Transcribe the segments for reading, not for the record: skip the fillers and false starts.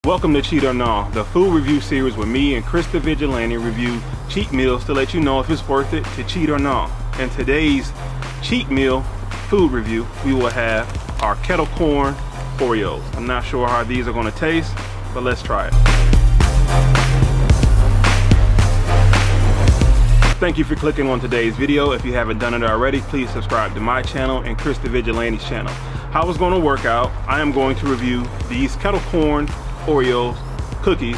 Welcome to Cheat or No, the food review series where me and Chris the Vigilante review cheat meals to let you know if it's worth it to cheat or no. In today's cheat meal food review, we will have our kettle corn Oreos. I'm not sure how these are going to taste, but let's try it. Thank you for clicking on today's video. If you haven't done it already, please subscribe to my channel and Chris the Vigilante's channel. How it's going to work out, I am going to review these kettle corn Oreos cookies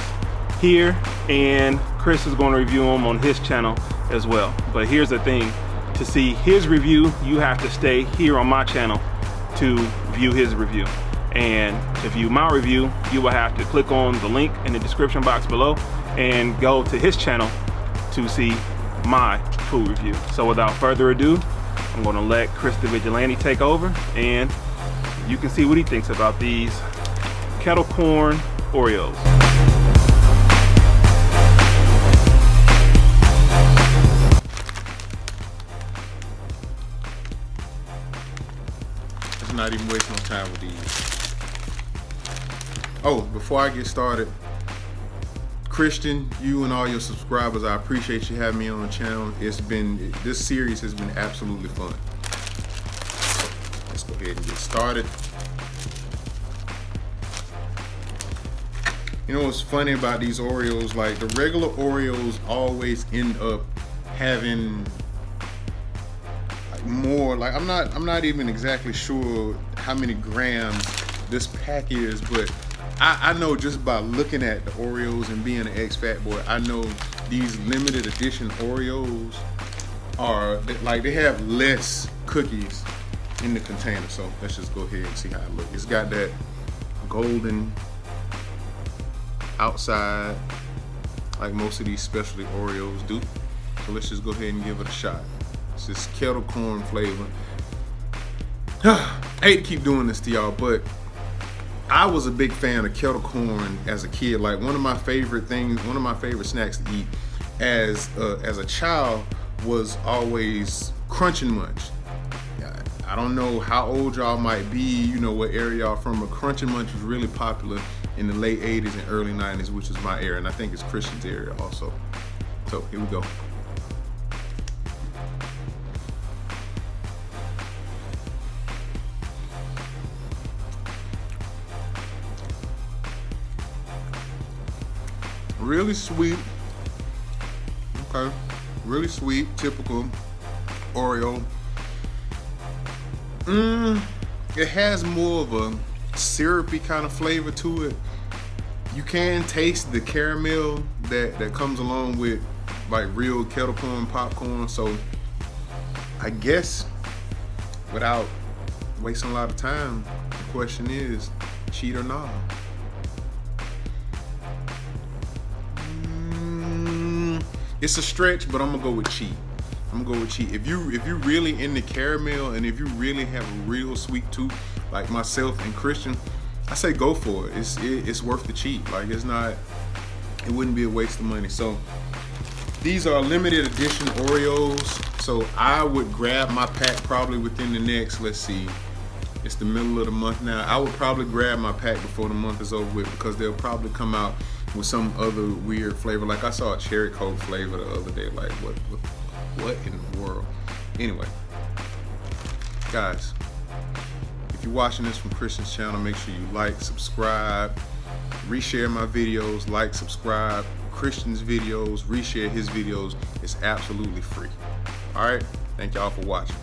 here, and Chris is going to review them on his channel as well. But here's the thing, to see his review, you have to stay here on my channel to view his review. And to view my review, you will have to click on the link in the description box below and go to his channel to see my food review. So without further ado, I'm going to let Chris the Vigilante take over, and you can see what he thinks about these kettle corn Oreos. Let's not even waste no time with these. Oh, before I get started, Christian, you and all your subscribers, I appreciate you having me on the channel. This series has been absolutely fun. Let's go ahead and get started. You know what's funny about these Oreos? Like, the regular Oreos always end up having like more. Like, I'm not even exactly sure how many grams this pack is, but I know just by looking at the Oreos and being an ex-fat boy, I know these limited edition Oreos are like, they have less cookies in the container. So let's just go ahead and see how it looks. It's got that golden outside like most of these specialty Oreos do. So let's just go ahead and give it a shot. It's this kettle corn flavor. I hate to keep doing this to y'all, but I was a big fan of kettle corn as a kid. Like, one of my favorite snacks to eat as a child was always Crunch and Munch. I don't know how old y'all might be, you know what area y'all from, but Crunch and Munch was really popular in the late 80s and early 90s, which is my area, and I think it's Christian's area also. So here we go. Really sweet. Okay. Really sweet, typical Oreo. It has more of a syrupy kind of flavor to it. You can taste the caramel that comes along with like real kettle corn popcorn. So I guess without wasting a lot of time, the question is, cheat or not? It's a stretch, but I'm gonna go with cheat. If you really into caramel, and if you really have a real sweet tooth like myself and Christian, I say go for it. It's worth the cheat. Like, it wouldn't be a waste of money. So these are limited edition Oreos. So I would grab my pack probably within the next, let's see, it's the middle of the month now. I would probably grab my pack before the month is over with, because they'll probably come out with some other weird flavor. Like, I saw a cherry coke flavor the other day. Like, what in the world? Anyway, guys, if you're watching this from Christian's channel, make sure you like, subscribe, reshare my videos, like, subscribe Christian's videos, reshare his videos. It's absolutely free. All right, thank y'all for watching.